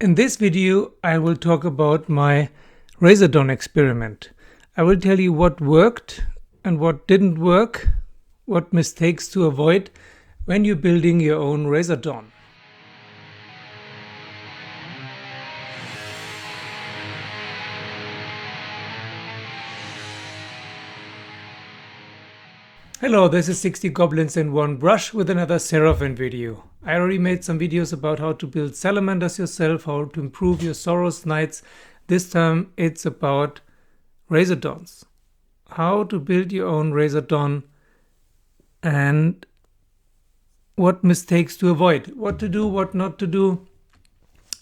In this video, I will talk about my Razordon experiment. I will tell you what worked and what didn't work, what mistakes to avoid when you're building your own Razordon. Hello, this is 60 Goblins in one brush with another Seraphon video. I already made some videos about how to build Salamanders yourself, how to improve your Saurus knights. This time it's about Razordons. How to build your own Razordon and what mistakes to avoid. What to do, what not to do.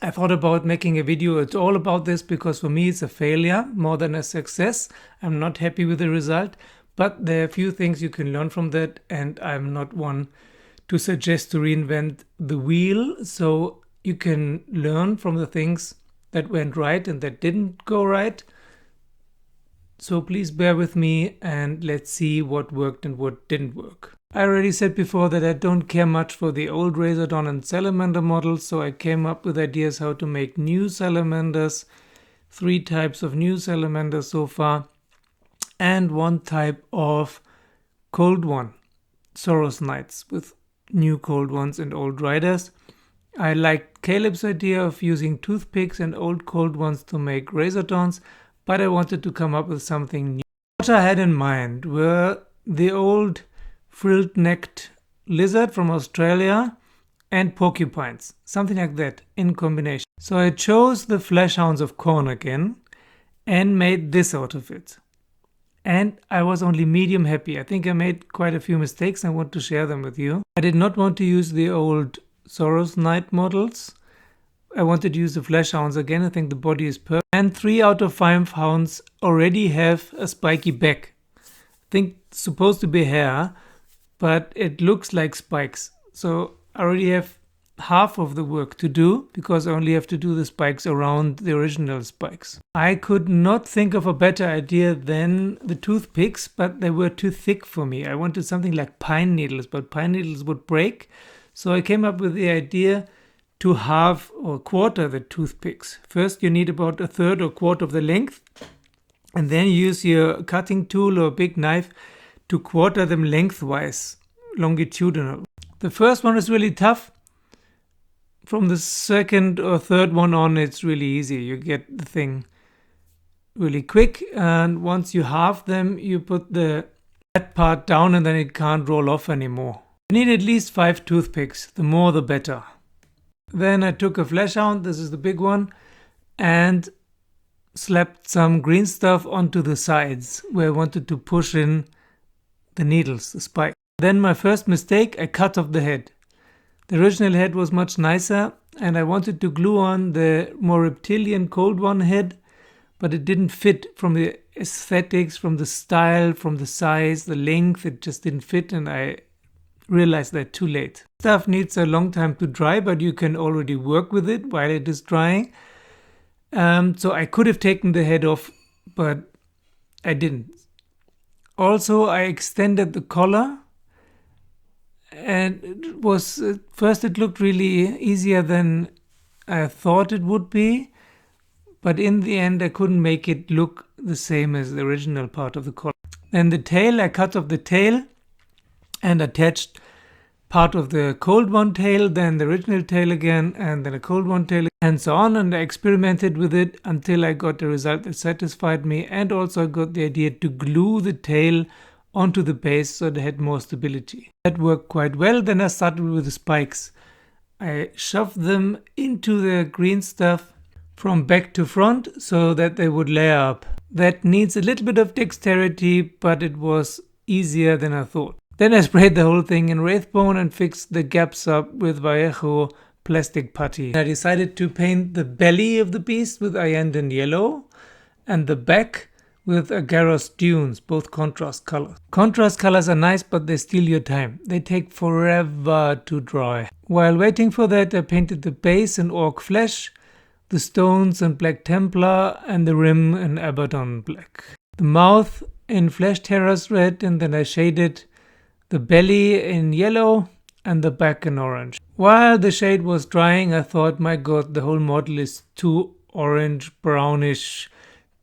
I thought about making a video. It's all about this because for me it's a failure more than a success. I'm not happy with the result. But there are a few things you can learn from that, and I'm not one to suggest to reinvent the wheel. So you can learn from the things that went right and that didn't go right. So please bear with me and let's see what worked and what didn't work. I already said before that I don't care much for the old Razordon and Salamander models, so I came up with ideas how to make new Salamanders, 3 types of new Salamanders so far, and 1 type of cold one, Saurus knights with new cold ones and old riders. I liked Caleb's idea of using toothpicks and old cold ones to make Razordons, but I wanted to come up with something new. What I had in mind were the old frilled-necked lizard from Australia and porcupines, something like that in combination. So I chose the flesh hounds of corn again and made this out of it. And I was only medium happy. I think I made quite a few mistakes. I want to share them with you. I did not want to use the old Saurus Knight models. I wanted to use the flesh hounds again. I think the body is perfect. And 3 out of 5 hounds already have a spiky back. I think it's supposed to be hair, but it looks like spikes. So I already have half of the work to do because I only have to do the spikes around the original spikes. I could not think of a better idea than the toothpicks, but they were too thick for me. I wanted something like pine needles, but pine needles would break. So I came up with the idea to halve or quarter the toothpicks. First you need about 1/3 or 1/4 of the length, and then use your cutting tool or big knife to quarter them lengthwise, longitudinal. The first one is really tough. From the second or third one on, it's really easy. You get the thing really quick, and once you halve them, you put the fat part down and then it can't roll off anymore. You need at least 5 toothpicks, the more the better. Then I took a flesh hound, this is the big one, and slapped some green stuff onto the sides where I wanted to push in the needles, the spike. Then my first mistake, I cut off the head. The original head was much nicer, and I wanted to glue on the more reptilian cold one head, but it didn't fit from the aesthetics, from the style, from the size, the length. It just didn't fit, and I realized that too late. Stuff needs a long time to dry, but you can already work with it while it is drying. So I could have taken the head off, but I didn't. Also, I extended the collar. And it was, first it looked really easier than I thought it would be, but in the end I couldn't make it look the same as the original part of the collar. Then the tail, I cut off the tail and attached part of the cold one tail, then the original tail again, and then a cold one tail, and so on. And I experimented with it until I got a result that satisfied me, and also I got the idea to glue the tail onto the base so it had more stability. That worked quite well. Then I started with the spikes. I shoved them into the green stuff from back to front so that they would layer up. That needs a little bit of dexterity, but it was easier than I thought. Then I sprayed the whole thing in Wraithbone and fixed the gaps up with Vallejo plastic putty. I decided to paint the belly of the beast with Iandan yellow and the back with Agaros dunes, both contrast colors. Contrast colors are nice, but they steal your time. They take forever to dry. While waiting for that, I painted the base in Orc Flesh, the stones in Black Templar, and the rim in Abaddon Black. The mouth in Flesh Terrace Red, and then I shaded the belly in yellow, and the back in orange. While the shade was drying, I thought, my god, the whole model is too orange, brownish,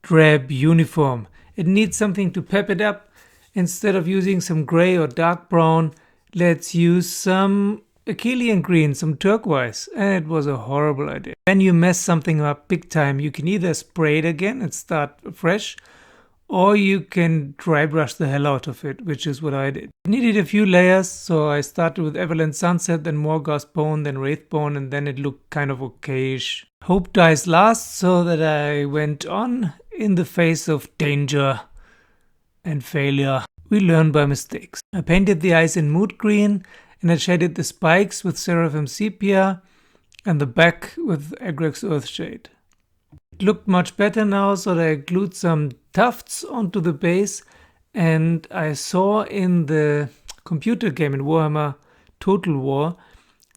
drab, uniform. It needs something to pep it up. Instead of using some gray or dark brown, let's use some Achillean green, some turquoise. And it was a horrible idea. When you mess something up big time, you can either spray it again and start fresh, or you can dry brush the hell out of it, which is what I did. It needed a few layers, so I started with Evelyn Sunset, then Morghast Bone, then Wraithbone, and then it looked kind of okayish. Hope dies last, so that I went on in the face of danger and failure. We learn by mistakes. I painted the eyes in mood green, and I shaded the spikes with Seraphon Sepia, and the back with Agrex Earthshade. It looked much better now, so I glued some tufts onto the base, and I saw in the computer game in Warhammer Total War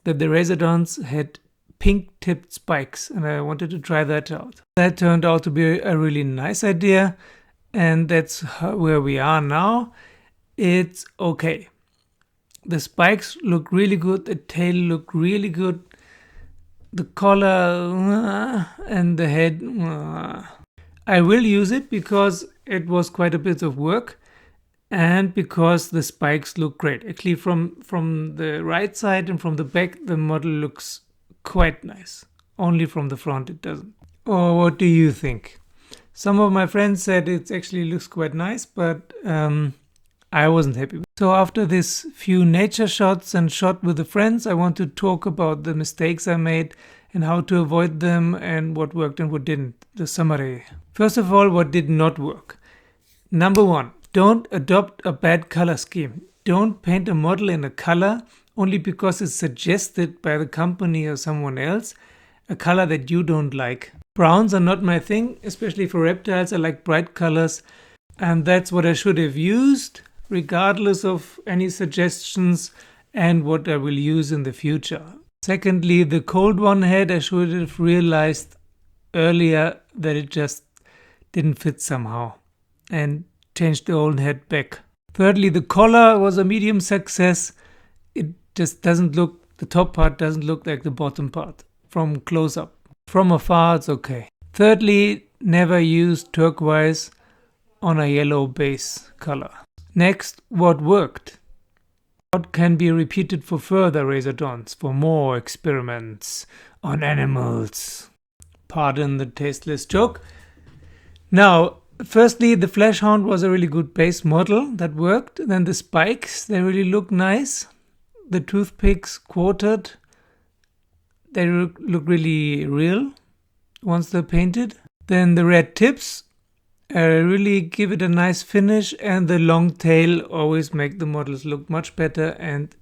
that the Razordons had pink-tipped spikes, and I wanted to try that out. That turned out to be a really nice idea, and that's where we are now. It's okay. The spikes look really good, the tail looked really good, the collar and the head. I will use it because it was quite a bit of work and because the spikes look great. Actually, from the right side and from the back, the model looks quite nice. Only from the front it doesn't. Or what do you think? Some of my friends said it actually looks quite nice, but I wasn't happy. So after this few nature shots and shot with the friends, I want to talk about the mistakes I made and how to avoid them and what worked and what didn't. The summary. First of all, what did not work. Number 1, don't adopt a bad color scheme. Don't paint a model in a color only because it's suggested by the company or someone else, a color that you don't like. Browns are not my thing, especially for reptiles. I like bright colors, and that's what I should have used, regardless of any suggestions and what I will use in the future. Secondly, the cold one head, I should have realized earlier that it just didn't fit somehow and changed the old head back. Thirdly, the collar was a medium success. It just doesn't look, the top part doesn't look like the bottom part from close up. From afar, it's okay. Thirdly, never use turquoise on a yellow base color. Next, what worked? What can be repeated for further Razordons, for more experiments on animals? Pardon the tasteless joke. Now, firstly, the Fleshhound was a really good base model that worked. Then the spikes, they really look nice. The toothpicks quartered, they look really real once they're painted. Then the red tips really give it a nice finish, and the long tail always make the models look much better, and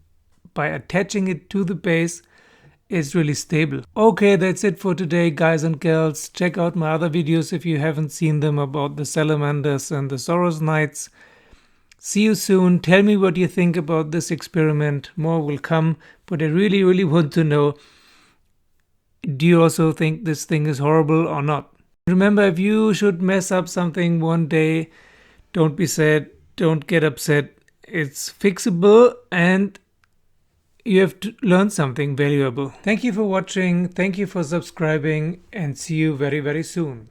by attaching it to the base it's really stable. Okay, that's it for today, guys and girls. Check out my other videos if you haven't seen them about the Salamanders and the Saurus Knights. See you soon. Tell me what you think about this experiment. More will come, but I really want to know, do you also think this thing is horrible or not? Remember, if you should mess up something one day, don't be sad, don't get upset. It's fixable and you have to learn something valuable. Thank you for watching, thank you for subscribing, and see you very soon.